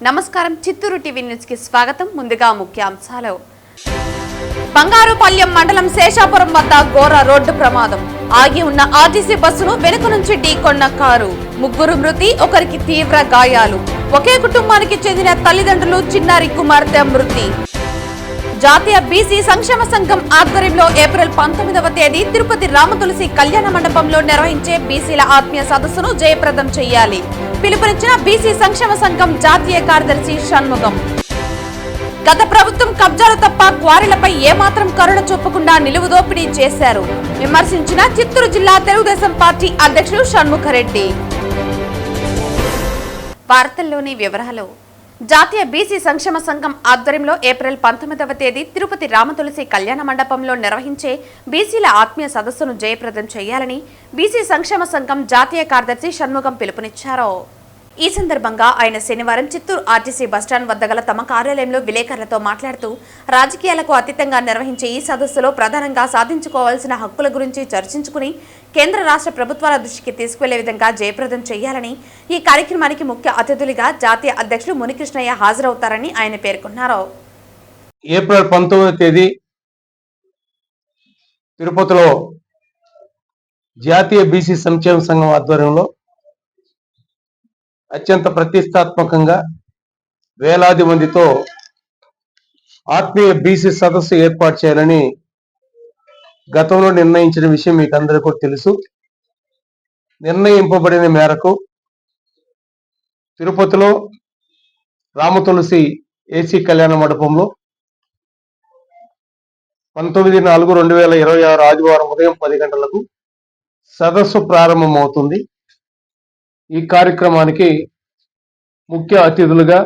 నమస్కారం Chittoor TV news కి స్వాగతం. ముందుగా ముఖ్యాంశాలు. బంగారుపల్లి మండలం శేషాపురం వద్ద ఘోర రోడ్డు ప్రమాదం. ఆగి ఉన్న ఆర్టీసీ బస్సును వెనుక నుంచి ఢీకొన్న కారు. ముగ్గురు మృతి, ఒకరికి తీవ్ర గాయాలు. ఒకే కుటుంబానికి చెందిన తల్లిదండ్రులు, చిన్నారి కుమార్తె మృతి. జాతీయ బీసీ సంక్షేమ సంఘం ఆధ్వర్యంలో ఏప్రిల్ 19వ తేదీ తిరుపతి రామతులసి కళ్యాణ మండపంలో నిర్వహించే బీసీల ఆత్మీయ సదస్సును జయప్రదం చేయాలి. పిలుపునిచ్చిన బీసీ సంక్షేమ సంఘం జాతీయ కార్యదర్శి షణ్ముగం. గత ప్రభుత్వం కబ్జాలు తప్ప క్వారీలపై ఏమాత్రం కరుణ చూపకుండా నిలువుదోపిడీ చేశారు విమర్శించిన చిత్తూరు జిల్లా తెలుగుదేశం పార్టీ అధ్యక్షుడు షణ్ముఖరెడ్డి. వార్తల్లోని వివరాలు. జాతీయ బీసీ సంక్షేమ సంఘం ఆధ్వర్యంలో ఏప్రిల్ 19వ తేదీ తిరుపతి రామతులసి కళ్యాణ మండపంలో నిర్వహించే బీసీల ఆత్మీయ సదస్సును జయప్రదం చేయాలని బీసీ సంక్షేమ సంఘం జాతీయ కార్యదర్శి షణ్ముగం పిలుపునిచ్చారు. ఈ సందర్భంగా ఆయన శనివారం చిత్తూరు ఆర్టీసీ బస్టాండ్ వద్ద గల తమ కార్యాలయంలో విలేకరులతో మాట్లాడుతూ రాజకీయాలకు అతీతంగా నిర్వహించే ఈ సదస్సులో ప్రధానంగా సాధించుకోవాల్సిన హక్కుల గురించి చర్చించుకుని కేంద్ర రాష్ట్ర ప్రభుత్వాల దృష్టికి తీసుకువెళ్లే విధంగా జయప్రదం చేయాలని, ఈ కార్యక్రమానికి ముఖ్య అతిథులుగా జాతీయ అధ్యక్షులు మునికృష్ణయ్య హాజరవుతారని ఆయన పేర్కొన్నారు. ఏప్రిల్ 19వ తేదీ తిరుపతిలో జాతీయ బీసీ సంక్షేమ సంఘం ఆధ్వర్యంలో అత్యంత ప్రతిష్టాత్మకంగా వేలాది మందితో ఆత్మీయ బీసీ సదస్సు ఏర్పాటు చేయాలని గతంలో నిర్ణయించిన విషయం మీకు అందరికీ కూడా తెలుసు. నిర్ణయింపబడిన మేరకు తిరుపతిలో రామతులసి ఏసీ కళ్యాణ మండపంలో 19/4/2026 ఆదివారం ఉదయం 10 గంటలకు సదస్సు ప్రారంభమవుతుంది. ఈ కార్యక్రమానికి ముఖ్య అతిథులుగా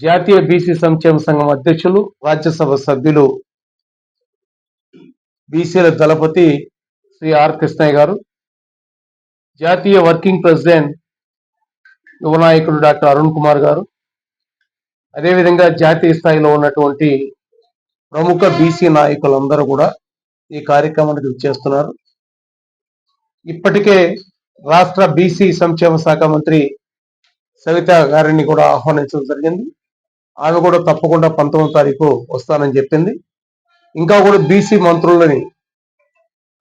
జాతీయ బీసీ సంక్షేమ సంఘం అధ్యక్షులు, రాజ్యసభ సభ్యులు బీసీల దళపతి శ్రీ ఆర్ కృష్ణయ్య గారు, జాతీయ వర్కింగ్ ప్రెసిడెంట్ యువ నాయకుడు డాక్టర్ అరుణ్ కుమార్ గారు, అదేవిధంగా జాతీయ స్థాయిలో ఉన్నటువంటి ప్రముఖ బీసీ నాయకులందరూ కూడా ఈ కార్యక్రమానికి విచ్చేస్తున్నారు. ఇప్పటికే రాష్ట్ర బీసీ సంక్షేమ శాఖ మంత్రి సవిత గారిని కూడా ఆహ్వానించడం జరిగింది. ఆమె కూడా తప్పకుండా 19వ తారీఖు వస్తానని చెప్పింది. ఇంకా కూడా బీసీ మంత్రులని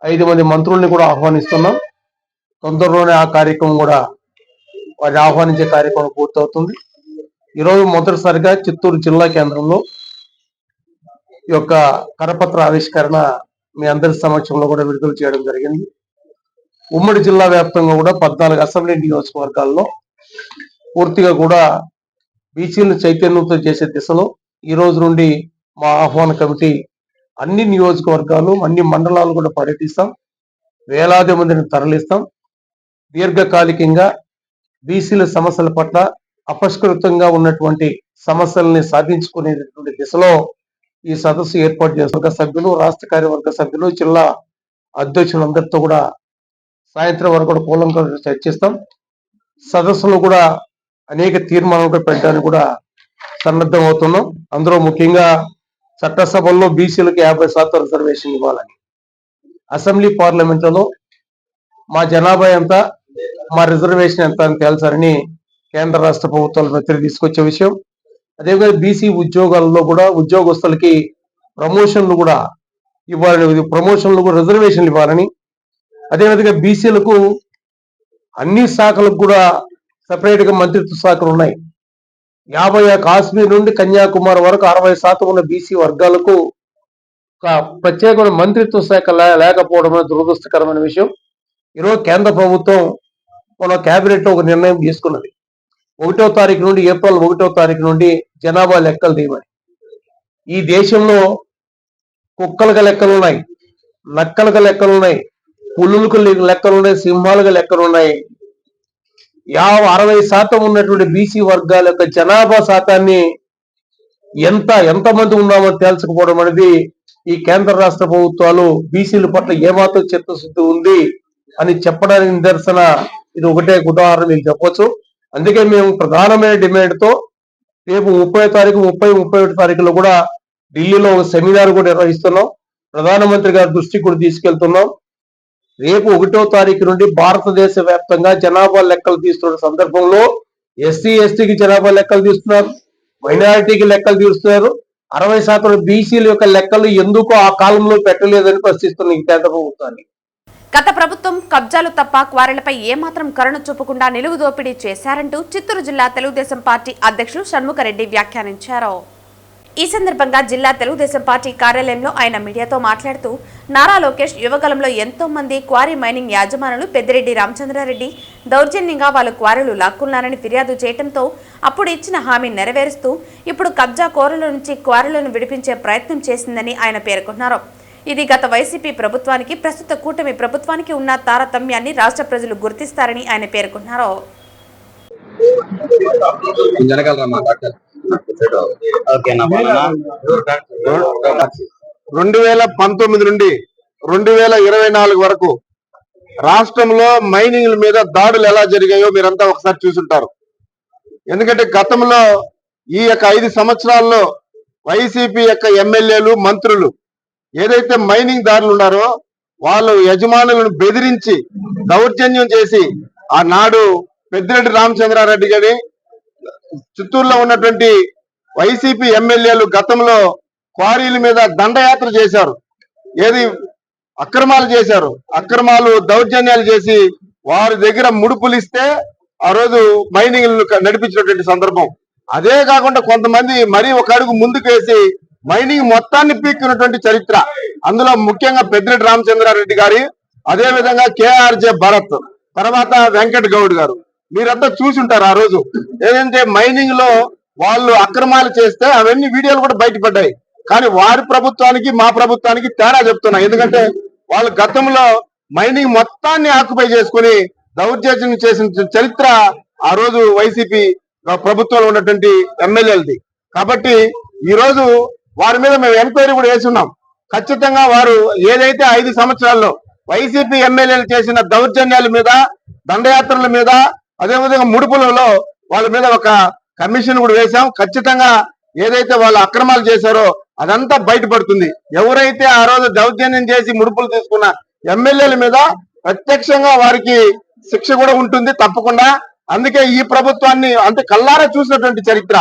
5 మంది మంత్రుల్ని కూడా ఆహ్వానిస్తున్నాం. తొందరలోనే ఆ కార్యక్రమం కూడా వారిని ఆహ్వానించే కార్యక్రమం పూర్తవుతుంది. ఈరోజు మొదటిసారిగా చిత్తూరు జిల్లా కేంద్రంలో ఈ యొక్క కరపత్ర ఆవిష్కరణ మీ అందరి సమక్షంలో కూడా విడుదల చేయడం జరిగింది. ఉమ్మడి జిల్లా వ్యాప్తంగా కూడా 14 అసెంబ్లీ నియోజకవర్గాల్లో పూర్తిగా కూడా బీసీలను చైతన్యంతో చేసే దిశలో ఈ రోజు నుండి మా ఆహ్వాన కమిటీ అన్ని నియోజకవర్గాలు, అన్ని మండలాలు కూడా పర్యటిస్తాం. వేలాది మందిని తరలిస్తాం. దీర్ఘకాలికంగా బీసీల సమస్యల పట్ల అపష్కృతంగా ఉన్నటువంటి సమస్యల్ని సాధించుకునేటువంటి దిశలో ఈ సదస్సు ఏర్పాటు చేస్తున్న సభ్యులు, రాష్ట్ర కార్యవర్గ సభ్యులు, జిల్లా అధ్యక్షులందరితో కూడా సాయంత్రం వరకు కూడా కూలంకషంగా చర్చిస్తాం. సదస్సులో కూడా అనేక తీర్మానాలు పెట్టడానికి కూడా సన్నద్ధం అవుతున్నాం. అందులో ముఖ్యంగా చట్టసభల్లో బీసీలకు 50% రిజర్వేషన్ ఇవ్వాలని, అసెంబ్లీ పార్లమెంట్లలో మా జనాభా ఎంత, మా రిజర్వేషన్ ఎంత అని తేల్చాలని కేంద్ర రాష్ట్ర ప్రభుత్వాల వ్యతిరేక తీసుకొచ్చే విషయం. అదేవిధంగా బీసీ ఉద్యోగాల్లో కూడా ఉద్యోగస్తులకి ప్రమోషన్లు కూడా ఇవ్వాలని, ప్రమోషన్లు కూడా రిజర్వేషన్లు ఇవ్వాలని, అదేవిధంగా బీసీలకు అన్ని శాఖలకు కూడా సపరేట్ గా మంత్రిత్వ శాఖలు ఉన్నాయి. 50 కాశ్మీర్ నుండి కన్యాకుమారి వరకు 60% ఉన్న బీసీ వర్గాలకు ఒక ప్రత్యేకమైన మంత్రిత్వ శాఖ లేకపోవడం దురదృష్టకరమైన విషయం. ఈరోజు కేంద్ర ప్రభుత్వం మన కేబినెట్ లో ఒక నిర్ణయం తీసుకున్నది. 1వ తారీఖు నుండి, ఏప్రిల్ 1వ తారీఖు నుండి జనాభా లెక్కలు తీయమని. ఈ దేశంలో కుక్కలుగా లెక్కలు ఉన్నాయి, నక్కలుగా లెక్కలు ఉన్నాయి, పులులకు లెక్కలు ఉన్నాయి, సింహాలుగా లెక్కలు ఉన్నాయి. 60% ఉన్నటువంటి బీసీ వర్గాల యొక్క జనాభా శాతాన్ని ఎంతమంది ఉన్నామో తేల్చకపోవడం అనేది ఈ కేంద్ర రాష్ట్ర ప్రభుత్వాలు బీసీల పట్ల ఏమాత్రం చిత్తశుద్ధి ఉంది అని చెప్పడానికి నిదర్శన ఇది ఒకటే ఉదాహరణ మీకు చెప్పొచ్చు. అందుకే మేము ప్రధానమైన డిమాండ్ తో రేపు 30వ తారీఖు, 31వ తారీఖులో కూడా ఢిల్లీలో ఒక సెమినార్ కూడా నిర్వహిస్తున్నాం. ప్రధానమంత్రి గారి దృష్టికి కూడా తీసుకెళ్తున్నాం. రేపు 1వ తారీఖు నుండి భారతదేశ వ్యాప్తంగా జనాభా లెక్కలు తీస్తున్న సందర్భంలో ఎస్సీ ఎస్టీకి జనాభా లెక్కలు తీస్తున్నారు, మైనారిటీకి లెక్కలు తీస్తున్నారు. 60% బీసీల యొక్క లెక్కలు ఎందుకు ఆ కాలంలో పెట్టలేదని ప్రశ్నిస్తున్న ఈ కేంద్ర ప్రభుత్వాన్ని. గత ప్రభుత్వం కబ్జాలు తప్ప క్వారీలపై ఏమాత్రం కరుణ చూపకుండా నిలువు దోపిడీ చేశారంటూ చిత్తూరు జిల్లా తెలుగుదేశం పార్టీ అధ్యక్షులు షణ్ముఖరెడ్డి వ్యాఖ్యానించారు. ఈ సందర్భంగా జిల్లా తెలుగుదేశం పార్టీ కార్యాలయంలో ఆయన మీడియాతో మాట్లాడుతూ నారా లోకేష్ యువగలంలో ఎంతో మంది క్వారీ మైనింగ్ యాజమానులు పెద్దిరెడ్డి రామచంద్రారెడ్డి దౌర్జన్యంగా వాళ్ళ క్వారీలు లాక్కున్నారని ఫిర్యాదు చేయడంతో అప్పుడు ఇచ్చిన హామీ నెరవేరుస్తూ ఇప్పుడు కబ్జా కోరల నుంచి క్వారీలను విడిపించే ప్రయత్నం చేసిందని ఆయన పేర్కొన్నారు. ఇది గత వైసీపీ ప్రభుత్వానికి ప్రస్తుత కూటమి ప్రభుత్వానికి ఉన్న తారతమ్యాన్ని రాష్ట్ర ప్రజలు గుర్తిస్తారని ఆయన పేర్కొన్నారు. 2019 నుండి 2024 వరకు రాష్ట్రంలో మైనింగ్ల మీద దాడులు ఎలా జరిగాయో మీరంతా ఒకసారి చూసుంటారు. ఎందుకంటే గతంలో ఈ యొక్క 5 సంవత్సరాల్లో వైసీపీ యొక్క ఎమ్మెల్యేలు, మంత్రులు ఏదైతే మైనింగ్ దారులు ఉన్నారో వాళ్ళు యజమానులను బెదిరించి దౌర్జన్యం చేసి ఆనాడు పెద్దిరెడ్డి రామచంద్రారెడ్డి గారి చిత్తూరులో ఉన్నటువంటి వైసీపీ ఎమ్మెల్యేలు గతంలో క్వారీల మీద దండయాత్ర చేశారు. ఏది అక్రమాలు చేశారు, అక్రమాలు దౌర్జన్యాలు చేసి వారి దగ్గర ముడుపులు ఇస్తే ఆ రోజు మైనింగ్ నడిపించినటువంటి సందర్భం. అదే కాకుండా కొంతమంది మరీ ఒక అడుగు ముందుకేసి మైనింగ్ మొత్తాన్ని పీక్కున్నటువంటి చరిత్ర. అందులో ముఖ్యంగా పెద్దిరెడ్డి రామచంద్రారెడ్డి గారి, అదే విధంగా కేఆర్జే భరత్, తర్వాత వెంకట్ గౌడ్ గారు, మీరంతా చూసుంటారు. ఆ రోజు ఏదంటే మైనింగ్ లో వాళ్ళు అక్రమాలు చేస్తే అవన్నీ వీడియోలు కూడా బయటపడ్డాయి. కానీ వారి ప్రభుత్వానికి మా ప్రభుత్వానికి తేడా చెప్తున్నా. ఎందుకంటే వాళ్ళు గతంలో మైనింగ్ మొత్తాన్ని ఆక్యుపై చేసుకుని దౌర్జన్యం చేసిన చరిత్ర ఆ రోజు వైసీపీ ప్రభుత్వంలో ఉన్నటువంటి ఎమ్మెల్యేలది. కాబట్టి ఈ రోజు వారి మీద మేము ఎంక్వైరీ కూడా వేసున్నాం. ఖచ్చితంగా వారు ఏదైతే 5 సంవత్సరాల్లో వైసీపీ ఎమ్మెల్యేలు చేసిన దౌర్జన్యాల మీద, దండయాత్రల మీద, అదేవిధంగా ముడుపులలో వాళ్ళ మీద ఒక కమిషన్ కూడా వేశాం. ఖచ్చితంగా ఏదైతే వాళ్ళు అక్రమాలు చేశారో అదంతా బయటపడుతుంది. ఎవరైతే ఆ రోజు దౌర్జన్యం చేసి ముడుపులు తీసుకున్న ఎమ్మెల్యేల మీద ప్రత్యక్షంగా వారికి శిక్ష కూడా ఉంటుంది తప్పకుండా. అందుకే ఈ ప్రభుత్వాన్ని అంటే కల్లారా చూసినటువంటి చరిత్ర.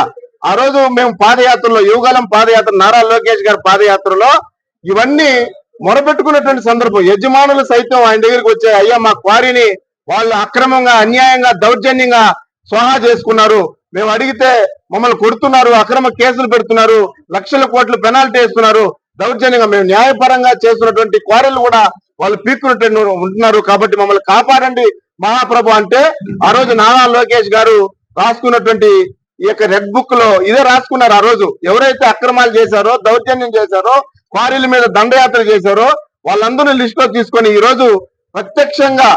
ఆ రోజు మేము పాదయాత్రలో, యువగలం పాదయాత్ర, నారా లోకేష్ గారి పాదయాత్రలో ఇవన్నీ మొరపెట్టుకున్నటువంటి సందర్భం. యజమానులు సైతం ఆయన దగ్గరికి వచ్చే, అయ్యా మా క్వారీని వాళ్ళు అక్రమంగా, అన్యాయంగా, దౌర్జన్యంగా స్వాహా చేసుకున్నారు, మేము అడిగితే మమ్మల్ని కొడుతున్నారు, అక్రమ కేసులు పెడుతున్నారు, లక్షల కోట్లు పెనాల్టీ వేస్తున్నారు, దౌర్జన్యంగా మేము న్యాయపరంగా చేస్తున్నటువంటి క్వారీలు కూడా వాళ్ళు పీక్కున్నట్టు ఉంటున్నారు, కాబట్టి మమ్మల్ని కాపాడండి మహాప్రభు అంటే ఆ రోజు నారా లోకేష్ గారు రాసుకున్నటువంటి ఈ యొక్క రెడ్ బుక్ లో ఇదే రాసుకున్నారు. ఆ రోజు ఎవరైతే అక్రమాలు చేశారో, దౌర్జన్యం చేశారో, క్వారీల మీద దండయాత్ర చేశారో వాళ్ళందరినీ లిస్ట్ లో తీసుకొని ఈ రోజు ప్రత్యక్షంగా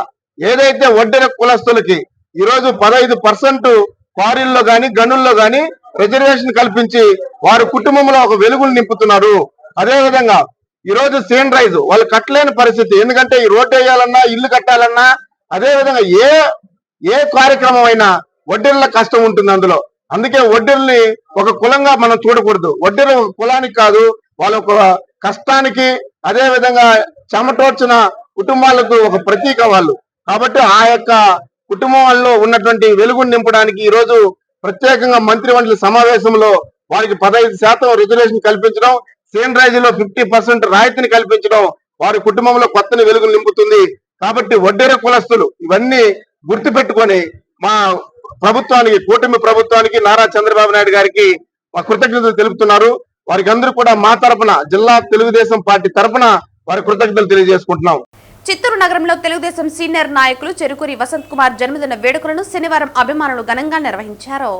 ఏదైతే వడ్డెర కులస్తులకి ఈ రోజు 15% క్వారీల్లో గాని, గనుల్లో గాని రిజర్వేషన్ కల్పించి వారి కుటుంబంలో ఒక వెలుగులు నింపుతున్నారు. అదే విధంగా ఈ రోజు సీన్ రైజ్ వాళ్ళు కట్టలేని పరిస్థితి. ఎందుకంటే ఈ రోడ్డు వేయాలన్నా, ఇల్లు కట్టాలన్నా, అదే విధంగా ఏ కార్యక్రమం అయినా వడ్డీల కష్టం ఉంటుంది అందులో. అందుకే వడ్డీల్ని ఒక కులంగా మనం చూడకూడదు. వడ్డీలు కులానికి కాదు, వాళ్ళ ఒక కష్టానికి, అదే విధంగా చెమటోర్చిన కుటుంబాలకు ఒక ప్రతీక వాళ్ళు. కాబట్టి ఆ యొక్క కుటుంబంలో ఉన్నటువంటి వెలుగును నింపడానికి ఈ రోజు ప్రత్యేకంగా మంత్రిమండలి సమావేశంలో వారికి 15% రిజర్వేషన్ కల్పించడం, సీన్ రైజ్ లో 50% రాయితీని కల్పించడం వారి కుటుంబంలో కొత్తని వెలుగును నింపుతుంది. కాబట్టి వడ్డెర కులస్తులు ఇవన్నీ గుర్తుపెట్టుకొని మా ప్రభుత్వానికి, కూటమి ప్రభుత్వానికి, నారా చంద్రబాబు నాయుడు గారికి మా కృతజ్ఞతలు తెలుపుతున్నారు. వారికి అందరూ కూడా మా తరపున, జిల్లా తెలుగుదేశం పార్టీ తరపున వారి కృతజ్ఞతలు తెలియజేసుకుంటున్నాం. చిత్తూరు నగరంలో తెలుగుదేశం సీనియర్ నాయకులు చెరుకూరి వసంత్ కుమార్ జన్మదిన వేడుకలను శనివారం అభిమానులు ఘనంగా నిర్వహించారు.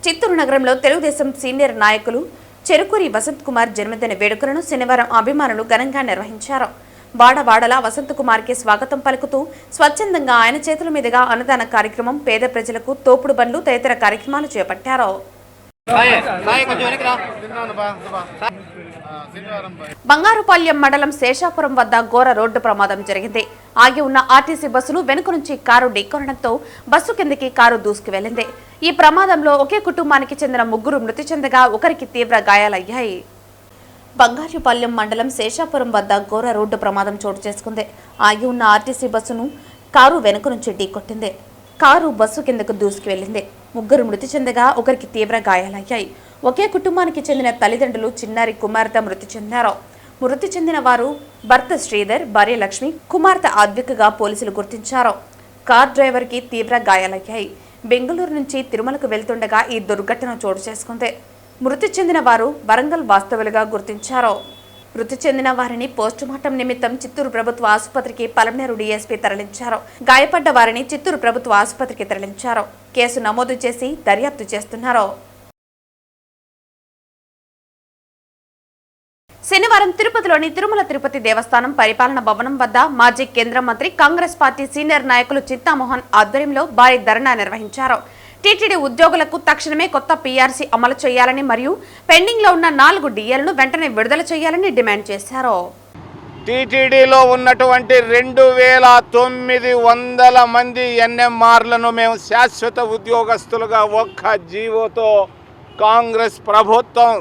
చిత్తూరు నగరంలో తెలుగుదేశం సీనియర్ నాయకులు చెరుకూరి వసంత్ కుమార్ జన్మదిన వేడుకలను శనివారం అభిమానులు ఘనంగా నిర్వహించారు. వాడవాడలా వసంత్ కుమార్ కి స్వాగతం పలుకుతూ స్వచ్ఛందంగా ఆయన చేతుల మీదుగా అన్నదాన కార్యక్రమం, పేద ప్రజలకు తోపుడు బండ్లు తదితర కార్యక్రమాలు చేపట్టారు. బంగారుపాళ్యం మండలం శేషాపురం వద్ద ఘోర రోడ్డు ప్రమాదం జరిగింది. ఆగి ఉన్న ఆర్టీసీ బస్సును వెనుక నుంచి కారు ఢీకొనడంతో బస్సు కిందకి కారు దూసుకు వెళ్లింది. ఈ ప్రమాదంలో ఒకే కుటుంబానికి చెందిన 3 మృతి చెందగా ఒకరికి తీవ్ర గాయాలయ్యాయి. బంగారుపాళ్యం మండలం శేషాపురం వద్ద ఘోర రోడ్డు ప్రమాదం చోటు చేసుకుంది. ఆగి ఉన్న ఆర్టీసీ బస్సును కారు వెనుక నుంచి ఢీకొట్టింది. కారు బస్సు కిందకు దూసుకు వెళ్లింది. 3 మృతి చెందగా ఒకరికి తీవ్ర గాయాలయ్యాయి. ఒకే కుటుంబానికి చెందిన తల్లిదండ్రులు చిన్నారి కుమార్తె మృతి చెందారు. మృతి చెందిన వారు భర్త శ్రీధర్, భార్య లక్ష్మి, కుమార్తె ఆద్వికగా పోలీసులు గుర్తించారు. కార్ డ్రైవర్ కి తీవ్ర గాయాలయ్యాయి. బెంగళూరు నుంచి తిరుమలకు వెళ్తుండగా ఈ దుర్ఘటన చోటు చేసుకుంది. మృతి చెందిన వారు వరంగల్ వాస్తవులుగా గుర్తించారు. మృతి చెందిన వారిని పోస్టుమార్టం నిమిత్తం చిత్తూరు ప్రభుత్వ ఆసుపత్రికి పలమనేరు డీఎస్పీ తరలించారు. గాయపడ్డ వారిని చిత్తూరు ప్రభుత్వ ఆసుపత్రికి తరలించారు. కేసు నమోదు చేసి దర్యాప్తు చేస్తున్నారు. శనివారం తిరుపతిలోని తిరుమల తిరుపతి దేవస్థానం పరిపాలన భవనం వద్ద మాజీ కేంద్ర మంత్రి, కాంగ్రెస్ పార్టీ సీనియర్ నాయకులు చింతామోహన్ ఆధ్వర్యంలో భారీ ధర్నా నిర్వహించారు. టీటీడీ ఉద్యోగులకు తక్షణమే కొత్త పీఆర్సీ అమలు చేయాలని మరియు పెండింగ్ లో ఉన్న 4 డిఏలను వెంటనే విడుదల చేయాలని డిమాండ్ చేశారు. టీటీడీలో ఉన్నటువంటి 2900 మంది ఎన్ఎంఆర్లను మేము శాశ్వత ఉద్యోగస్తులుగా ఒక్క జీవోతో కాంగ్రెస్ ప్రభుత్వం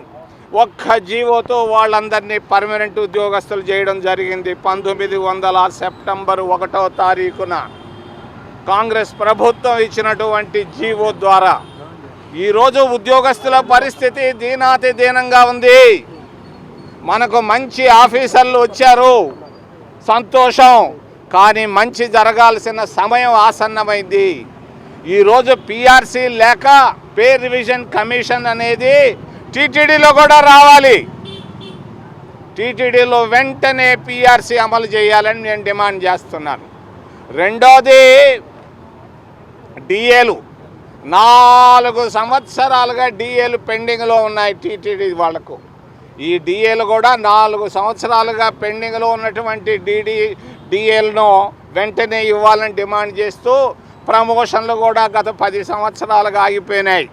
వాళ్ళందరినీ పర్మనెంట్ ఉద్యోగస్తులు చేయడం జరిగింది. 1900 సెప్టెంబర్ 1వ తారీఖున కాంగ్రెస్ ప్రభుత్వం ఇచ్చినటువంటి జీవో ద్వారా ఈరోజు ఉద్యోగస్తుల పరిస్థితి దీనాతి దీనంగా ఉంది. మనకు మంచి ఆఫీసర్లు వచ్చారు, సంతోషం. కానీ మంచి జరగాల్సిన సమయం ఆసన్నమైంది. ఈరోజు పీఆర్సీ లేక పే రివిజన్ కమిషన్ అనేది టీటీడీలో కూడా రావాలి. టీటీడీలో వెంటనే పీఆర్సీ అమలు చేయాలని నేను డిమాండ్ చేస్తున్నాను. రెండోది, డిఏలు 4 సంవత్సరాలుగా డిఏలు పెండింగ్లో ఉన్నాయి టీటీడీ వాళ్లకు. ఈ డిఏలు కూడా 4 సంవత్సరాలుగా పెండింగ్లో ఉన్నటువంటి డిఏలను వెంటనే ఇవ్వాలని డిమాండ్ చేస్తూ ప్రమోషన్లు కూడా గత 10 సంవత్సరాలుగా ఆగిపోయినాయి.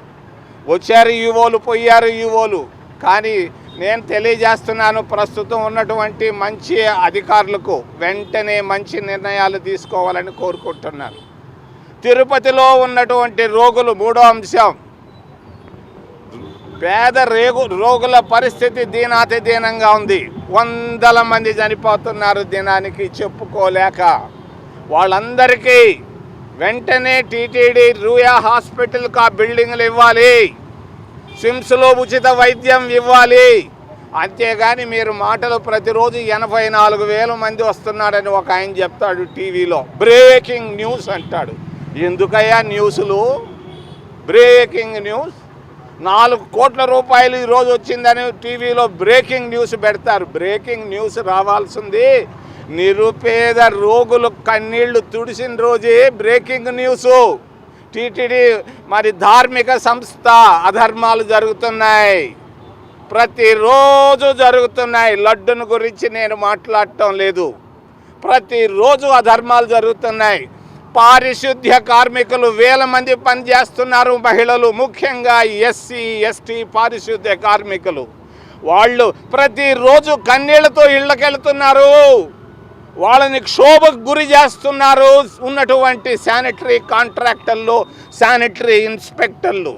వచ్చారు ఈవోలు, పోయారు ఈవోలు. కానీ నేను తెలియజేస్తున్నాను, ప్రస్తుతం ఉన్నటువంటి మంచి అధికారులకు వెంటనే మంచి నిర్ణయాలు తీసుకోవాలని కోరుకుంటున్నాను. తిరుపతిలో ఉన్నటువంటి రోగులు, 3వ అంశం, పేద రోగుల పరిస్థితి దీనాతి దీనంగా ఉంది. 100 మంది చనిపోతున్నారు దినానికి చెప్పుకోలేక. వాళ్ళందరికీ వెంటనే టీటీడీ రూయా హాస్పిటల్కి ఆ బిల్డింగ్లు ఇవ్వాలి, సిమ్స్లో ఉచిత వైద్యం ఇవ్వాలి. అంతేగాని మీరు మాటలు ప్రతిరోజు 84,000 మంది వస్తున్నారని ఒక ఆయన చెప్తాడు టీవీలో, బ్రేకింగ్ న్యూస్ అంటాడు. ఎందుకయ్యా న్యూస్లు? బ్రేకింగ్ న్యూస్ 4 కోట్ల రూపాయలు ఈరోజు వచ్చిందని టీవీలో బ్రేకింగ్ న్యూస్ పెడతారు. బ్రేకింగ్ న్యూస్ రావాల్సింది నిరుపేద రోగులు కన్నీళ్లు తుడిసిన రోజే బ్రేకింగ్ న్యూస్. టీటీడీ మరి ధార్మిక సంస్థ, అధర్మాలు జరుగుతున్నాయి, ప్రతిరోజు జరుగుతున్నాయి. లడ్డును గురించి నేను మాట్లాడటం లేదు, ప్రతిరోజు అధర్మాలు జరుగుతున్నాయి. పారిశుద్ధ్య కార్మికులు 1000 మంది పనిచేస్తున్నారు, మహిళలు, ముఖ్యంగా ఎస్సీ ఎస్టీ పారిశుద్ధ్య కార్మికులు. వాళ్ళు ప్రతిరోజు కన్నీళ్లతో ఇళ్ళకెళ్తున్నారు, వాళ్ళని క్షోభకు గురి చేస్తున్నారు ఉన్నటువంటి శానిటరీ కాంట్రాక్టర్లు, శానిటరీ ఇన్స్పెక్టర్లు.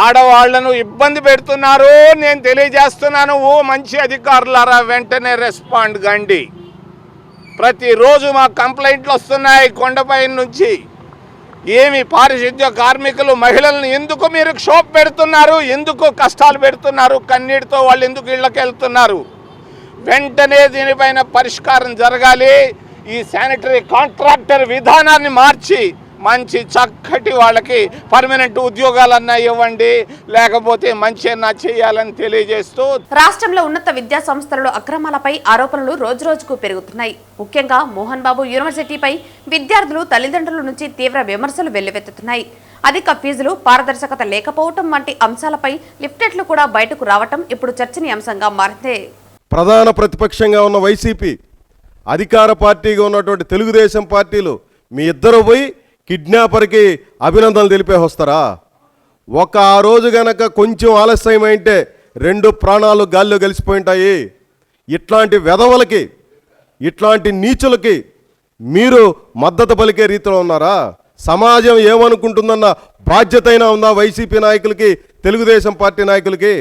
ఆడవాళ్లను ఇబ్బంది పెడుతున్నారు. నేను తెలియజేస్తున్నాను, ఓ మంచి అధికారులారా వెంటనే రెస్పాండ్ కండి. ప్రతిరోజు మా కంప్లైంట్లు వస్తున్నాయి కొండపై నుంచి. ఏమి పారిశుద్ధ్య కార్మికులు, మహిళలను ఎందుకు మీరు క్షోభ పెడుతున్నారు? ఎందుకు కష్టాలు పెడుతున్నారు? కన్నీటితో వాళ్ళు ఎందుకు ఇళ్ళకి వెళ్తున్నారు? వెంటనే దీనిపైన పరిష్కారం జరగాలి. ఈ శానిటరీ కాంట్రాక్టర్ విధానాన్ని మార్చి మంచి చక్కటి వాళ్ళకి పర్మనెంట్ ఉద్యోగాలన్నా ఇవ్వండి, లేకపోతే మంచి అన్నా చేయాలని తెలియజేస్తూ, రాష్ట్రంలో ఉన్నత విద్యా సంస్థలలో అక్రమాలపై ఆరోపణలు రోజురోజుకు పెరుగుతున్నాయి. ముఖ్యంగా మోహన్ బాబు యూనివర్సిటీపై విద్యార్థులు, తల్లిదండ్రుల నుంచి తీవ్ర విమర్శలు వెల్లువెత్తుతున్నాయి. అధిక ఫీజులు, పారదర్శకత లేకపోవడం వంటి అంశాలపై లిఫ్టెట్లు కూడా బయటకు రావటం ఇప్పుడు చర్చనీయాంశంగా మారింది. ప్రధాన ప్రతిపక్షంగా ఉన్న వైసీపీ, అధికార పార్టీగా ఉన్నటువంటి తెలుగుదేశం పార్టీలు మీ ఇద్దరు పోయి కిడ్నాపర్కి అభినందనలు తెలిపే వస్తారా? ఆ రోజు గనక కొంచెం ఆలస్యమైంటే 2 ప్రాణాలు గాల్లో కలిసిపోయింటాయి. ఇట్లాంటి వెధవలకి, ఇట్లాంటి నీచులకి మీరు మద్దతు పలికే రీతిలో ఉన్నారా? సమాజం ఏమనుకుంటుందన్న బాధ్యత అయినా ఉందా వైసీపీ నాయకులకి, తెలుగుదేశం పార్టీ నాయకులకి?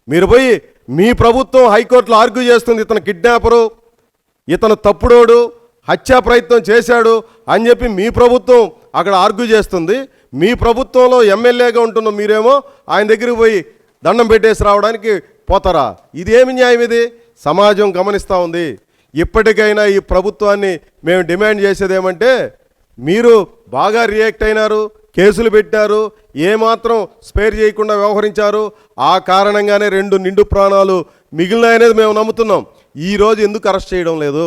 మీరు పోయి మీ ప్రభుత్వం హైకోర్టులో ఆర్గ్యూ చేస్తుంది, ఇతను కిడ్నాపరు, ఇతను తప్పుడోడు, హత్యా ప్రయత్నం చేశాడు అని చెప్పి మీ ప్రభుత్వం అక్కడ ఆర్గ్యూ చేస్తుంది. మీ ప్రభుత్వంలో ఎమ్మెల్యేగా ఉంటున్న మీరేమో ఆయన దగ్గరికి పోయి దండం పెట్టేసి రావడానికి పోతారా? ఇదేమి న్యాయం? ఇది సమాజం గమనిస్తూ ఉంది. ఇప్పటికైనా ఈ ప్రభుత్వాన్ని మేము డిమాండ్ చేసేది ఏమంటే, మీరు బాగా రియాక్ట్ అయినారు, కేసులు పెట్టారు, ఏమాత్రం స్పేర్ చేయకుండా వ్యవహరించారు. ఆ కారణంగానే 2 నిండు ప్రాణాలు మిగిలినాయనేది మేము నమ్ముతున్నాం. ఈరోజు ఎందుకు అరెస్ట్ చేయడం లేదు?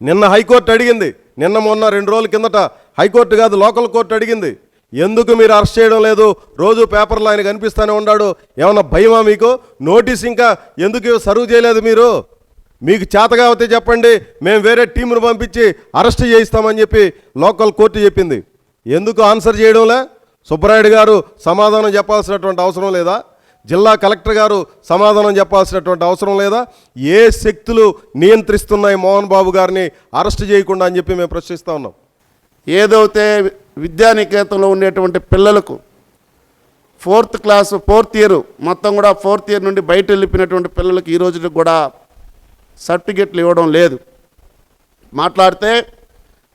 నిన్న హైకోర్టు అడిగింది, నిన్న మొన్న 2 రోజుల కిందట హైకోర్టు కాదు లోకల్ కోర్టు అడిగింది, ఎందుకు మీరు అరెస్ట్ చేయడం లేదు? రోజు పేపర్లో ఆయన కనిపిస్తూనే ఉన్నాడు, ఏమన్నా భయమా మీకు? నోటీస్ ఇంకా ఎందుకు సర్వ్ చేయలేదు మీరు? మీకు చేతగావతే చెప్పండి, మేము వేరే టీంను పంపించి అరెస్ట్ చేయిస్తామని చెప్పి లోకల్ కోర్టు చెప్పింది. ఎందుకు ఆన్సర్ చేయడంలే? సుబ్బరాయుడు గారు సమాధానం చెప్పాల్సినటువంటి అవసరం లేదా? జిల్లా కలెక్టర్ గారు సమాధానం చెప్పాల్సినటువంటి అవసరం లేదా? ఏ శక్తులు నియంత్రిస్తున్నాయి మోహన్ బాబు గారిని అరెస్ట్ చేయకుండా అని చెప్పి మేము ప్రశ్నిస్తూ ఉన్నాం. ఏదైతే విద్యానికేతంలో ఉండేటువంటి పిల్లలకు 4th క్లాస్ 4th ఇయర్ మొత్తం కూడా 4th ఇయర్ నుండి బయట వెళ్ళిపోయినటువంటి పిల్లలకి ఈ రోజుకి కూడా సర్టిఫికెట్లు ఇవ్వడం లేదు. మాట్లాడితే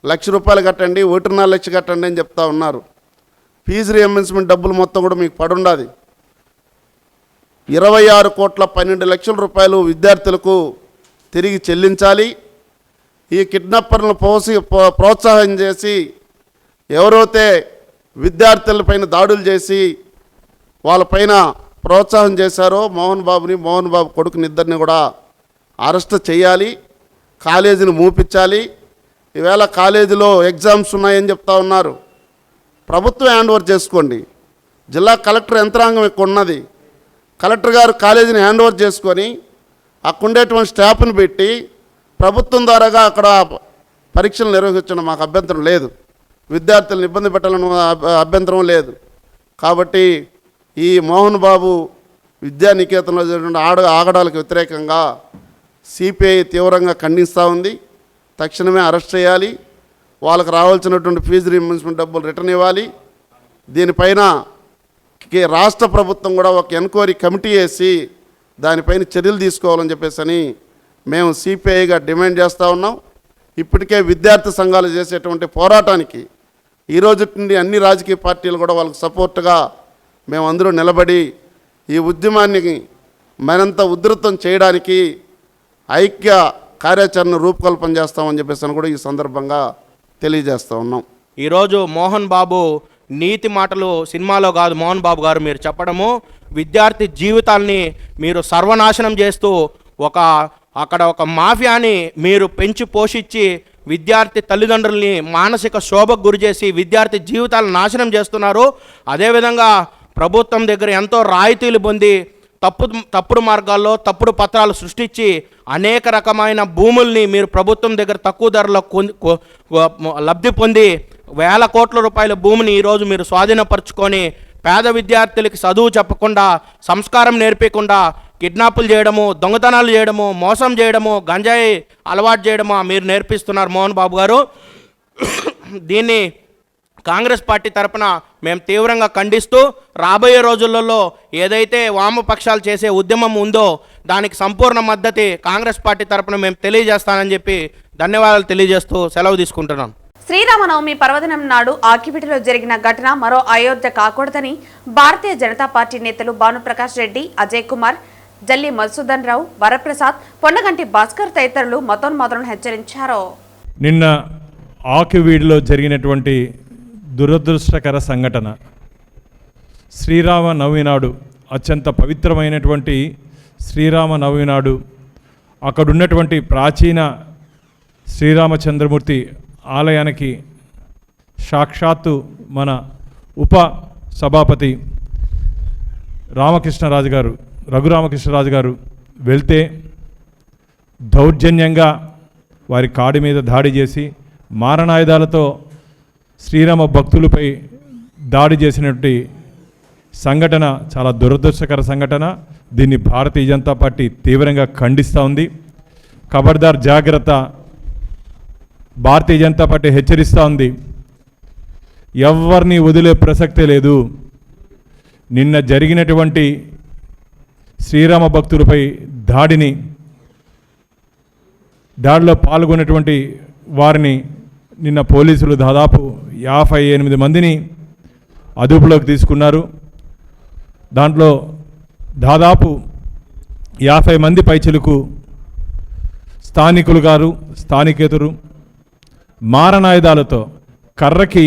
₹1,00,000 కట్టండి, 1.5 లక్షలు కట్టండి అని చెప్తా ఉన్నారు. ఫీజు రియంబర్స్మెంట్ డబ్బులు మొత్తం కూడా మీకు పడుండాది. 26,12,00,000 రూపాయలు విద్యార్థులకు తిరిగి చెల్లించాలి. ఈ కిడ్నాపర్లను ప్రోత్సాహం చేసి ఎవరైతే విద్యార్థులపైన దాడులు చేసి వాళ్ళపైన ప్రోత్సాహం చేశారో మోహన్ బాబు కొడుకుని ఇద్దరిని కూడా అరెస్ట్ చేయాలి, కాలేజీని మూపించాలి. ఈవేళ కాలేజీలో ఎగ్జామ్స్ ఉన్నాయని చెప్తా ఉన్నారు. ప్రభుత్వం హ్యాండ్ ఓవర్ చేసుకోండి. జిల్లా కలెక్టర్ యంత్రాంగం ఇక్కడ ఉన్నది. కలెక్టర్ గారు కాలేజీని హ్యాండ్ ఓవర్ చేసుకొని అక్కడ ఉండేటువంటి స్టాఫ్ని పెట్టి ప్రభుత్వం ద్వారాగా అక్కడ పరీక్షలు నిర్వహించడం మాకు అభ్యంతరం లేదు. విద్యార్థులను ఇబ్బంది పెట్టాలని అభ్యంతరం లేదు. కాబట్టి ఈ మోహన్ బాబు విద్యానికేతనంలో జరిగిన ఆగడాలకు వ్యతిరేకంగా సిపిఐ తీవ్రంగా ఖండిస్తూ ఉంది. తక్షణమే అరెస్ట్ చేయాలి. వాళ్ళకు రావాల్సినటువంటి ఫీజు రీయింబర్స్మెంట్ డబ్బులు రిటర్న్ ఇవ్వాలి. దీనిపైన రాష్ట్ర ప్రభుత్వం కూడా ఒక ఎంక్వైరీ కమిటీ వేసి దానిపైన చర్యలు తీసుకోవాలని చెప్పేసి మేము సిపిఐగా డిమాండ్ చేస్తూ ఉన్నాం. ఇప్పటికే విద్యార్థి సంఘాలు చేసేటువంటి పోరాటానికి ఈరోజు నుండి అన్ని రాజకీయ పార్టీలు కూడా వాళ్ళకు సపోర్ట్గా మేమందరూ నిలబడి ఈ ఉద్యమాన్ని మరింత ఉధృతం చేయడానికి ఐక్య కార్యాచరణ రూపకల్పన చేస్తామని చెప్పేసి కూడా ఈ సందర్భంగా తెలియజేస్తూ ఉన్నాం. ఈరోజు మోహన్ బాబు నీతి మాటలు సినిమాలో కాదు, మోహన్ బాబు గారు మీరు చెప్పడము విద్యార్థి జీవితాల్ని మీరు సర్వనాశనం చేస్తూ అక్కడ ఒక మాఫియాని మీరు పెంచి పోషించి విద్యార్థి తల్లిదండ్రుల్ని మానసిక శోభకు గురి చేసి విద్యార్థి జీవితాలను నాశనం చేస్తున్నారు. అదేవిధంగా ప్రభుత్వం దగ్గర ఎంతో రాయితీలు పొంది తప్పుడు మార్గాల్లో తప్పుడు పత్రాలు సృష్టించి అనేక రకమైన భూముల్ని మీరు ప్రభుత్వం దగ్గర తక్కువ ధరలో లబ్ధి పొంది వేల కోట్ల రూపాయల భూమిని ఈరోజు మీరు స్వాధీనపరుచుకొని పేద విద్యార్థులకి చదువు చెప్పకుండా సంస్కారం నేర్పకుండా కిడ్నాపులు చేయడము, దొంగతనాలు చేయడము, మోసం చేయడము, గంజాయి అలవాటు చేయడము మీరు నేర్పిస్తున్నారు మోహన్ బాబు గారు. దీన్ని కాంగ్రెస్ పార్టీ తరపున మేము తీవ్రంగా ఖండిస్తూ రాబోయే రోజులలో ఏదైతే వామపక్షాలు చేసే ఉద్యమం ఉందో దానికి సంపూర్ణ మద్దతు కాంగ్రెస్ పార్టీ తరపున మేము తెలియజేస్తానని చెప్పి ధన్యవాదాలు తెలియజేస్తూ సెలవు తీసుకుంటున్నాను. శ్రీరామనవమి పర్వదినం నాడు ఆకివీటిలో జరిగిన ఘటన మరో అయోధ్య కాకూడదని భారతీయ జనతా పార్టీ నేతలు భానుప్రకాష్ రెడ్డి, అజయ్ కుమార్, జల్లి మధుసూదన్ రావు, వరప్రసాద్, పొన్నగంటి భాస్కర్ తదితరులు మతోన్మాదులను హెచ్చరించారు. నిన్న ఆకివీడిలో జరిగినటువంటి దురదృష్టకర సంఘటన శ్రీరామ నవమి నాడు, అత్యంత పవిత్రమైనటువంటి శ్రీరామ నవమి నాడు అక్కడున్నటువంటి ప్రాచీన శ్రీరామచంద్రమూర్తి ఆలయానికి సాక్షాత్తు మన ఉప సభాపతి రామకృష్ణరాజు గారు, రఘురామకృష్ణరాజు గారు వెళ్తే దౌర్జన్యంగా వారి కాడి మీద దాడి చేసి మారణాయుధాలతో శ్రీరామ భక్తులపై దాడి చేసినటువంటి సంఘటన చాలా దురదృష్టకర సంఘటన. దీన్ని భారతీయ జనతా పార్టీ తీవ్రంగా ఖండిస్తూ ఉంది. ఖబర్దార్ జాగ్రత్త, భారతీయ జనతా పార్టీ హెచ్చరిస్తూ ఉంది. ఎవరిని వదిలే ప్రసక్తే లేదు. నిన్న జరిగినటువంటి శ్రీరామ భక్తులపై దాడిలో పాల్గొన్నటువంటి వారిని నిన్న పోలీసులు దాదాపు 58 మందిని అదుపులోకి తీసుకున్నారు. దాంట్లో దాదాపు 50 మంది పైచిలకు స్థానికులు గారు, స్థానికేతరు మారణాయుధాలతో కర్రకి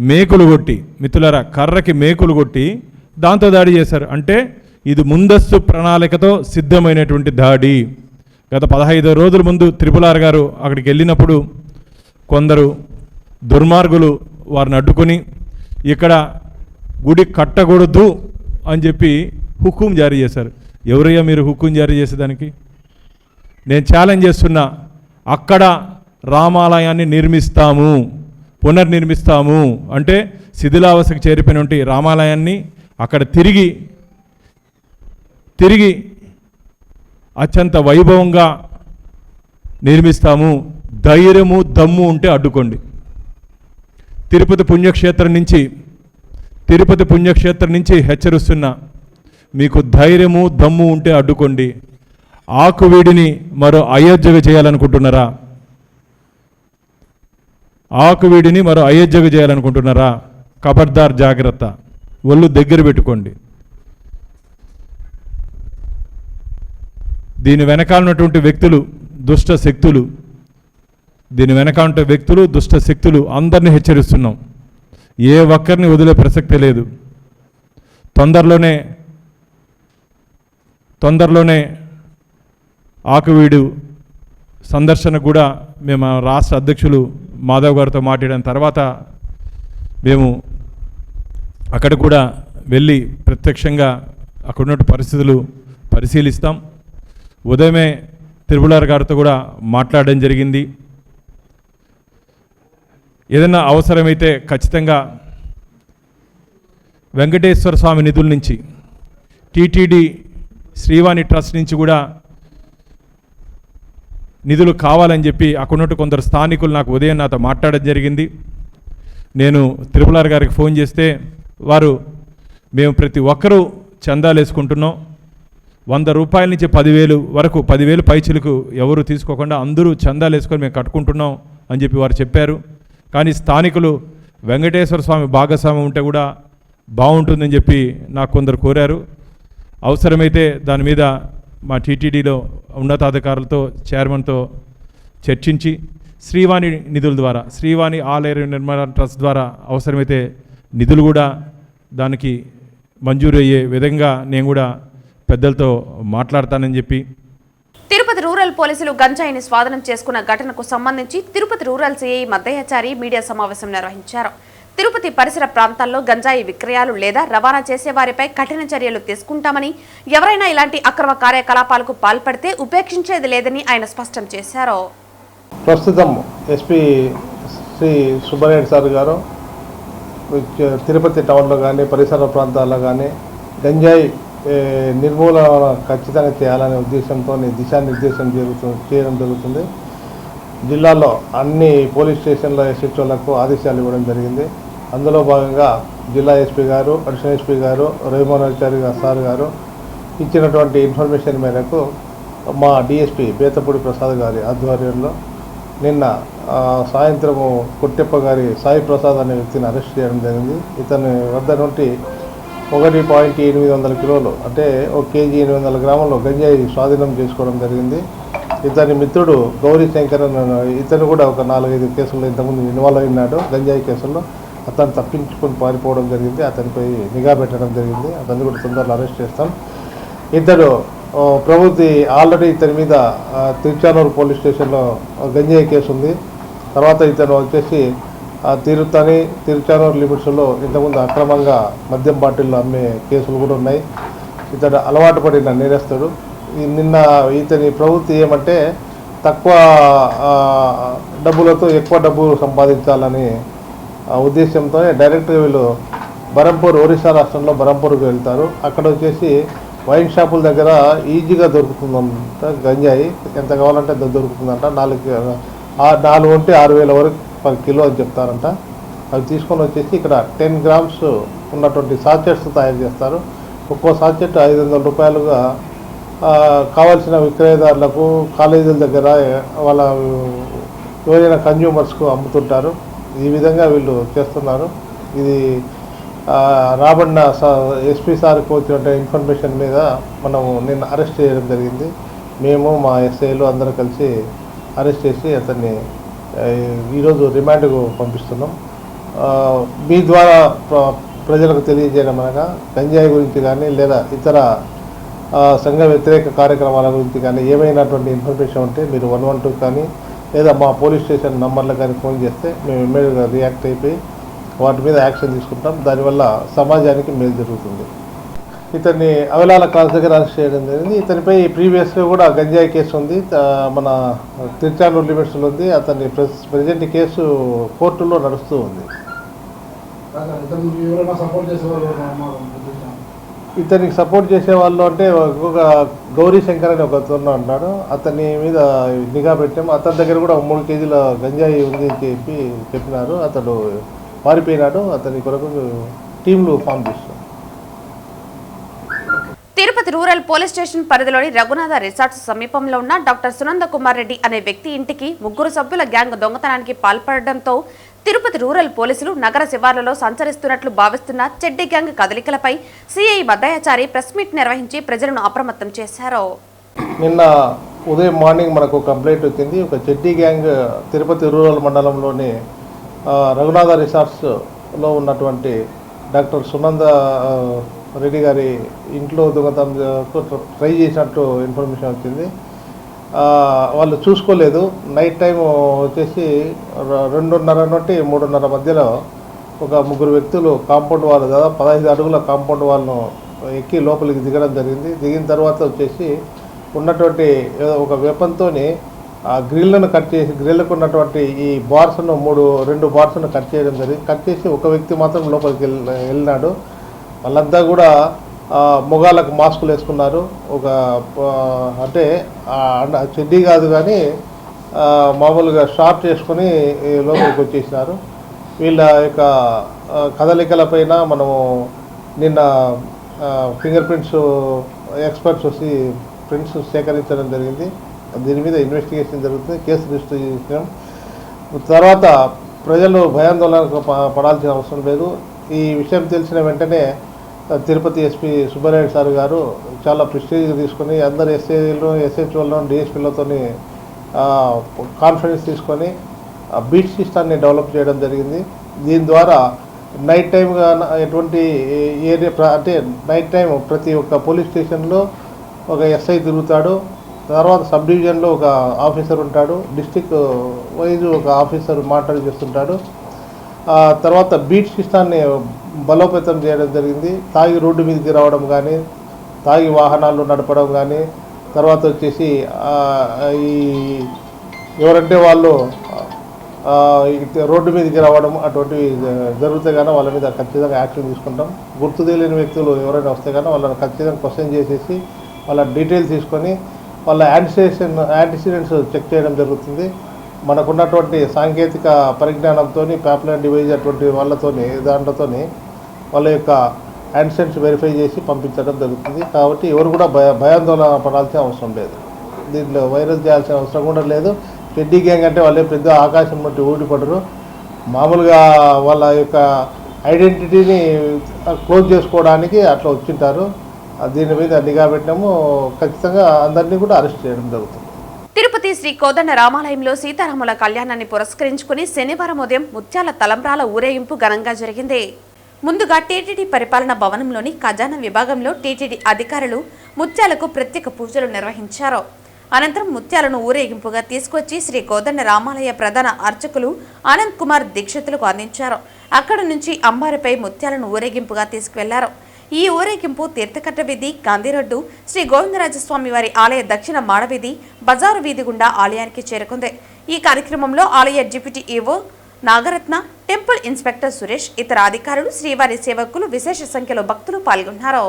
మేకులు కొట్టి, మిత్రులారా, కర్రకి మేకులు కొట్టి దాంతో దాడి చేశారు. అంటే ఇది ముందస్తు ప్రణాళికతో సిద్ధమైనటువంటి దాడి. గత 15 రోజుల ముందు త్రిపులార్ గారు అక్కడికి వెళ్ళినప్పుడు కొందరు దుర్మార్గులు వారిని అడ్డుకొని ఇక్కడ గుడి కట్టకూడదు అని చెప్పి హుకుం జారీ చేశారు. ఎవరయ్యా మీరు హుకుం జారీ చేసేదానికి? నేను ఛాలెంజ్ చేస్తున్నా, అక్కడ రామాలయాన్ని నిర్మిస్తాము, పునర్నిర్మిస్తాము అంటే శిథిలావస్థకు చేరిపోయినటువంటి రామాలయాన్ని అక్కడ తిరిగి అత్యంత వైభవంగా నిర్మిస్తాము. ధైర్యము దమ్ము ఉంటే అడ్డుకోండి. తిరుపతి పుణ్యక్షేత్రం నుంచి హెచ్చరిస్తున్నా, మీకు ధైర్యము దమ్ము ఉంటే అడ్డుకోండి. ఆకువీడిని మరో అయోధ్యగా చేయాలనుకుంటున్నారా? ఖబర్దార్, జాగ్రత్త, ఒళ్ళు దగ్గర పెట్టుకోండి. దీని వెనకాలన్నటువంటి వ్యక్తులు దుష్ట శక్తులు, అందరినీ హెచ్చరిస్తున్నాం. ఏ ఒక్కరిని వదిలే ప్రసక్తి లేదు. తొందరలోనే ఆకువీడు సందర్శన కూడా మేము రాష్ట్ర అధ్యక్షులు మాధవ్ గారితో మాట్లాడిన తర్వాత మేము అక్కడ కూడా వెళ్ళి ప్రత్యక్షంగా అక్కడున్న పరిస్థితులు పరిశీలిస్తాం. ఉదయమే త్రిపులార్ గారితో కూడా మాట్లాడడం జరిగింది. ఏదైనా అవసరమైతే ఖచ్చితంగా వెంకటేశ్వర స్వామి నిధుల నుంచి, టీటీడీ శ్రీవాణి ట్రస్ట్ నుంచి కూడా నిధులు కావాలని చెప్పి అక్కడున్నట్టు కొందరు స్థానికులు నాకు ఉదయం నాతో మాట్లాడడం జరిగింది. నేను త్రిపులార్ గారికి ఫోన్ చేస్తే వారు, మేము ప్రతి ఒక్కరూ చందాలు వేసుకుంటున్నాం, 100 రూపాయల నుంచి 10,000 వరకు, 10,000 పైచిలకు ఎవరు తీసుకోకుండా అందరూ చందాలు వేసుకొని మేము కట్టుకుంటున్నాం అని చెప్పి వారు చెప్పారు. కానీ స్థానికులు వెంకటేశ్వర స్వామి భాగస్వామ్యం ఉంటే కూడా బాగుంటుందని చెప్పి నాకు కొందరు కోరారు. అవసరమైతే దాని మీద మా టీటీడీలో ఉన్నతాధికారులతో, చైర్మన్తో చర్చించి శ్రీవాణి నిధుల ద్వారా, శ్రీవాణి ఆలయ నిర్మాణ ట్రస్ట్ ద్వారా అవసరమైతే నిధులు కూడా దానికి మంజూరు అయ్యే విధంగా నేను కూడా పెద్దలతో మాట్లాడతానని చెప్పి. తిరుపతి రూరల్ పోలీసులు గంజాయిని స్వాధీనం చేసుకున్న ఘటనకు సంబంధించి తిరుపతి రూరల్ సిఐ మద్దయాచారి మీడియా సమావేశం నిర్వహించారు. తిరుపతి పరిసర ప్రాంతాల్లో గంజాయి విక్రయాలు లేదా రవాణా చేసే వారిపై కఠిన చర్యలు తీసుకుంటామని, ఎవరైనా ఇలాంటి అక్రమ కార్యకలాపాలకు పాల్పడితే ఉపేక్షించేది లేదని ఆయన స్పష్టం చేశారు. ప్రస్తుతం ఎస్పీ శ్రీ సుబ్బారెడ్డి సార్ గారు తిరుపతి టౌన్లో కానీ పరిసర ప్రాంతాల్లో కానీ గంజాయి నిర్మూలన ఖచ్చితంగా చేయాలనే ఉద్దేశంతో దిశానిర్దేశం చేయడం జరుగుతుంది. జిల్లాలో అన్ని పోలీస్ స్టేషన్ల ఎస్హెచ్ఓలకు ఆదేశాలు ఇవ్వడం జరిగింది. అందులో భాగంగా జిల్లా ఎస్పీ గారు, అడిషనల్ ఎస్పీ గారు, రవిమోహనాచారి సార్ గారు ఇచ్చినటువంటి ఇన్ఫర్మేషన్ మేరకు మా డిఎస్పీ బేతపూడి ప్రసాద్ గారి ఆధ్వర్యంలో నిన్న సాయంత్రము కొట్టెప్ప గారి సాయి ప్రసాద్ అనే వ్యక్తిని అరెస్ట్ చేయడం జరిగింది. ఇతని వద్ద నుండి 1.800 కిలోలు అంటే 1 కేజీ 800 గ్రాములు గంజాయి స్వాధీనం చేసుకోవడం జరిగింది. ఇతని మిత్రుడు గౌరీ శంకరన్, ఇతను కూడా ఒక 4-5 కేసుల్లో ఇంతకుముందు ఇన్వాల్వ్ అయినాడు గంజాయి కేసుల్లో. అతను తప్పించుకొని పారిపోవడం జరిగింది. అతనిపై నిఘా పెట్టడం జరిగింది. అతన్ని కూడా తొందరలో అరెస్ట్ చేస్తాం. ఇతడు ప్రభుత్వ ఆల్రెడీ ఇతని మీద తిరుచానూరు పోలీస్ స్టేషన్లో గంజాయి కేసు ఉంది. తర్వాత ఇతను వచ్చేసి తిరుచానూరు లిమిట్స్లో ఇంతకుముందు అక్రమంగా మద్యం బాటిల్లో అమ్మే కేసులు కూడా ఉన్నాయి. ఇతడు అలవాటు పడిన నేరస్తుడు. నిన్న ఇతని ప్రవృత్తి ఏమంటే తక్కువ డబ్బులతో ఎక్కువ డబ్బు సంపాదించాలని ఉద్దేశంతో డైరెక్ట్గా వీళ్ళు బరంపూర్, ఒరిస్సా రాష్ట్రంలో బరంపూర్కి వెళ్తారు. అక్కడ వచ్చేసి వైన్ షాపుల దగ్గర ఈజీగా దొరుకుతుందంట గంజాయి. ఎంత కావాలంటే అంత దొరుకుతుందంట. 4 ఉంటే 6,000 వరకు per కిలో అని చెప్తారంట. అవి తీసుకొని వచ్చేసి ఇక్కడ 10 గ్రామ్స్ ఉన్నటువంటి సాచెట్స్ తయారు చేస్తారు. ఒక్కో సాచెట్ 500 రూపాయలుగా కావాల్సిన విక్రయదారులకు, కాలేజీల దగ్గర వాళ్ళ ఎవరైనా కన్జ్యూమర్స్కు అమ్ముతుంటారు. ఈ విధంగా వీళ్ళు చేస్తున్నారు. ఇది రాబడిన ఎస్పీ సార్కి వచ్చిన ఇన్ఫర్మేషన్ మీద మనము నిన్న అరెస్ట్ చేయడం జరిగింది. మేము మా ఎస్ఐలు అందరూ కలిసి అరెస్ట్ చేసి అతన్ని ఈరోజు రిమాండ్కు పంపిస్తున్నాం. మీ ద్వారా ప్రజలకు తెలియజేయడం అనగా గంజాయి గురించి కానీ లేదా ఇతర సంఘ వ్యతిరేక కార్యక్రమాల గురించి కానీ ఏమైనటువంటి ఇన్ఫర్మేషన్ ఉంటే మీరు 112 కానీ లేదా మా పోలీస్ స్టేషన్ నంబర్లకు కానీ ఫోన్ చేస్తే మేము ఇమ్మీడియట్గా రియాక్ట్ అయిపోయి వాటి మీద యాక్షన్ తీసుకుంటాం. దానివల్ల సమాజానికి మేలు జరుగుతుంది. ఇతన్ని అవలాల క్లాస్ దగ్గర అరెస్ట్ చేయడం జరిగింది. ఇతనిపై ప్రీవియస్గా కూడా గంజాయి కేసు ఉంది, మన తిరుచానూరు లిమిట్స్లో ఉంది. అతన్ని ప్రజెంట్ కేసు కోర్టులో నడుస్తూ ఉంది. ఇతనికి సపోర్ట్ చేసే వాళ్ళు అంటే ఒక గౌరీ శంకర్ అని ఒక ఉన్నాడు. అతని మీద నిఘా పెట్టాము. అతని దగ్గర కూడా 3 కేజీల గంజాయి ఉంది అని చెప్పినారు. అతడు పారిపోయినాడు. అతని కొరకు టీంలు ఫామ్ చేస్తాం. తిరుపతి రూరల్ పోలీస్ స్టేషన్ పరిధిలోని రఘునాథ రిసార్ట్స్ సమీపంలో ఉన్న డాక్టర్ సునంద కుమార్ రెడ్డి అనే వ్యక్తి ఇంటికి 3 సభ్యుల గ్యాంగ్ దొంగతనానికి పాల్పడడంతో తిరుపతి రూరల్ పోలీసులు నగర శివార్లలో సంచరిస్తున్నట్లు భావిస్తున్న చెడ్డి గ్యాంగ్ కదలికలపై సిఐ మద్దయాచారి ప్రెస్ మీట్ నిర్వహించి ప్రజలను అప్రమత్తం చేశారు. నిన్న ఉదయం మార్నింగ్ మనకు కంప్లైంట్ వచ్చింది. ఒక చెడ్డి గ్యాంగ్ తిరుపతి రూరల్ మండలంలోని రఘునాథ రిసార్ట్స్లో ఉన్నటువంటి డాక్టర్ సునంద రెడ్డి గారి ఇంట్లో దొంగతనంకు ట్రై చేసినట్టు ఇన్ఫర్మేషన్ వచ్చింది. వాళ్ళు చూసుకోలేదు. నైట్ టైం వచ్చేసి 2:30 నుండి 3:30 మధ్యలో ఒక 3 వ్యక్తులు కాంపౌండ్ వాళ్ళు దాదాపు 15 అడుగుల కాంపౌండ్ వాళ్ళను ఎక్కి లోపలికి దిగడం జరిగింది. దిగిన తర్వాత వచ్చేసి ఉన్నటువంటి ఒక వెపన్తో ఆ గ్రిల్లను కట్ చేసి గ్రిల్లకు ఉన్నటువంటి ఈ బార్స్ను 2 బార్స్ను కట్ చేయడం జరిగింది. కట్ చేసి ఒక వ్యక్తి మాత్రం లోపలికి వెళ్ళినాడు. వాళ్ళంతా కూడా మొగాళ్ళకు మాస్కులు వేసుకున్నారు. ఒక అంటే చెడ్డీ కాదు కానీ మామూలుగా షార్ట్ చేసుకొని లోపలికి వచ్చేసినారు. వీళ్ళ యొక్క కదలికలపైన మనము నిన్న ఫింగర్ ప్రింట్స్ ఎక్స్పర్ట్స్ వచ్చి ప్రింట్స్ సేకరించడం జరిగింది. దీని మీద ఇన్వెస్టిగేషన్ జరుగుతుంది. కేసు రిజిస్టర్ చేసినాం. తర్వాత ప్రజలు భయాందోళనకు పడాల్సిన అవసరం లేదు. ఈ విషయం తెలిసిన వెంటనే తిరుపతి ఎస్పీ సుబ్బారెడ్డి సార్ గారు చాలా ప్రెస్టీజ్గా తీసుకొని అందరు ఎస్ఐలు ఎస్హెచ్ఓలను డిఎస్పీలతో కాన్ఫరెన్స్ తీసుకొని బీట్ సిస్టాన్ని డెవలప్ చేయడం జరిగింది. దీని ద్వారా నైట్ టైంగా ఎటువంటి ఏరియా అంటే నైట్ టైం ప్రతి ఒక్క పోలీస్ స్టేషన్లో ఒక ఎస్ఐ తిరుగుతాడు. తర్వాత సబ్ డివిజన్లో ఒక ఆఫీసర్ ఉంటాడు. డిస్టిక్ వైజ్ ఒక ఆఫీసర్ మాట్లాడి చేస్తుంటాడు. తర్వాత బీట్ సిస్టాన్ని బలోపేతం చేయడం జరిగింది. తాగి రోడ్డు మీదకి రావడం కానీ, తాగి వాహనాలు నడపడం కానీ, తర్వాత వచ్చేసి ఈ ఎవరంటే వాళ్ళు రోడ్డు మీదకి రావడం అటువంటివి జరిగితే కానీ వాళ్ళ మీద ఖచ్చితంగా యాక్షన్ తీసుకుంటాం. గుర్తు తెలియని వ్యక్తులు ఎవరైనా వస్తే కానీ వాళ్ళని ఖచ్చితంగా క్వశ్చన్ చేసేసి వాళ్ళ డీటెయిల్స్ తీసుకొని వాళ్ళ యాంటిసిడెంట్స్ చెక్ చేయడం జరుగుతుంది. మనకున్నటువంటి సాంకేతిక పరిజ్ఞానంతో పాపులర్ డివైజ్ అటువంటి దాంట్లతో వాళ్ళ యొక్క యాంటిసిడెంట్స్ వెరిఫై చేసి పంపించడం జరుగుతుంది. కాబట్టి ఎవరు కూడా భయాందోళన పడాల్సిన అవసరం లేదు. దీంట్లో వైరస్ చేయాల్సిన అవసరం కూడా లేదు. చెడ్డీ గ్యాంగ్ అంటే వాళ్ళే పెద్ద ఆకాశం నుండి ఊడిపడరు. మామూలుగా వాళ్ళ యొక్క ఐడెంటిటీని క్లోజ్ చేసుకోవడానికి అట్లా వచ్చింటారు. దీని మీద నిఘా పెట్టినాము. ఖచ్చితంగా అందరినీ కూడా అరెస్ట్ చేయడం జరుగుతుంది. తిరుపతి శ్రీ కోదండ రామాలయంలో సీతారాముల కళ్యాణాన్ని పురస్కరించుకుని శనివారం ఉదయం ముత్యాల తలంబ్రాల ఊరేగింపు ఘనంగా జరిగింది. ముందుగా టీటీడీ పరిపాలన భవనంలోని ఖజానా విభాగంలో టీటీడీ అధికారులు ముత్యాలకు ప్రత్యేక పూజలు నిర్వహించారు. అనంతరం ముత్యాలను ఊరేగింపుగా తీసుకొచ్చి శ్రీ కోదండ రామాలయ ప్రధాన అర్చకులు ఆనంద్ కుమార్ దీక్షితులకు అందించారు. అక్కడి నుంచి అంబారిపై ముత్యాలను ఊరేగింపుగా తీసుకువెళ్లారు. ఈ ఊరేగింపు తీర్థకట్ట వీధి, గాంధీరోడ్డు, శ్రీ గోవిందరాజస్వామి వారి ఆలయ దక్షిణ మాడవీధి, బజారు వీధి గుండా ఆలయానికి చేరుకుంది. ఈ కార్యక్రమంలో ఆలయ deputy EO Nagaratna, temple inspector Suresh, ఇతర అధికారులు, శ్రీవారి సేవకులు, విశేష సంఖ్యలో భక్తులు పాల్గొన్నారు.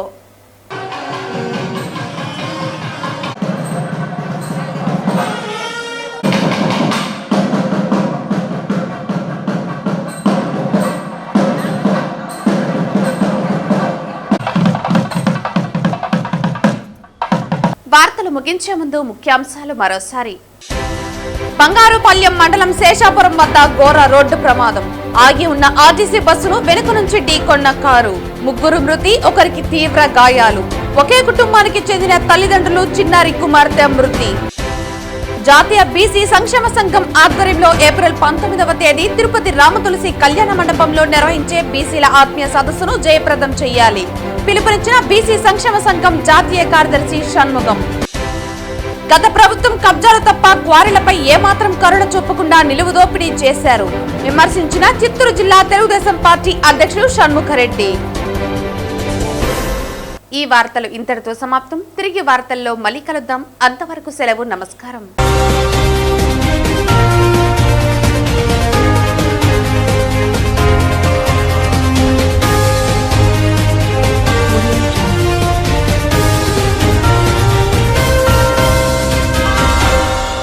వార్తలు ముగించే ముందు ముఖ్యాంశాలు మరోసారి. బంగారుపాళ్యం మండలం శేషాపురం వద్ద ఘోర రోడ్డు ప్రమాదం. ఆగి ఉన్న ఆర్టీసీ బస్సును వెనుక నుంచి ఢీకొన్న కారు. ముగ్గురు మృతి, ఒకరికి తీవ్ర గాయాలు. ఒకే కుటుంబానికి చెందిన తల్లిదండ్రులు, చిన్నారి కుమార్తె మృతి. జాతీయ బీసీ సంక్షేమ సంఘం ఆధ్వర్యంలో ఏప్రిల్ 19వ తేదీ తిరుపతి రామతులసి కళ్యాణ మండపంలో నిర్వహించే బీసీల ఆత్మీయ సదస్సును జయప్రదం చేయాలి. పిలుపునిచ్చిన బీసీ సంక్షేమ సంఘం జాతీయ కార్యదర్శి షణ్ముగం. గత ప్రభుత్వం కబ్జాలు తప్ప క్వారీలపై ఏమాత్రం కరుణ చూపకుండా నిలువు దోపిడీ చేశారు విమర్శించిన చిత్తూరు జిల్లా తెలుగుదేశం పార్టీ అధ్యక్షుడు షణ్ముఖరెడ్డి. ఈ వార్తలు ఇంతటితో సమాప్తం. తిరిగి వార్తల్లో మళ్ళీ కలుద్దాం. అంతవరకు సెలవు. నమస్కారం.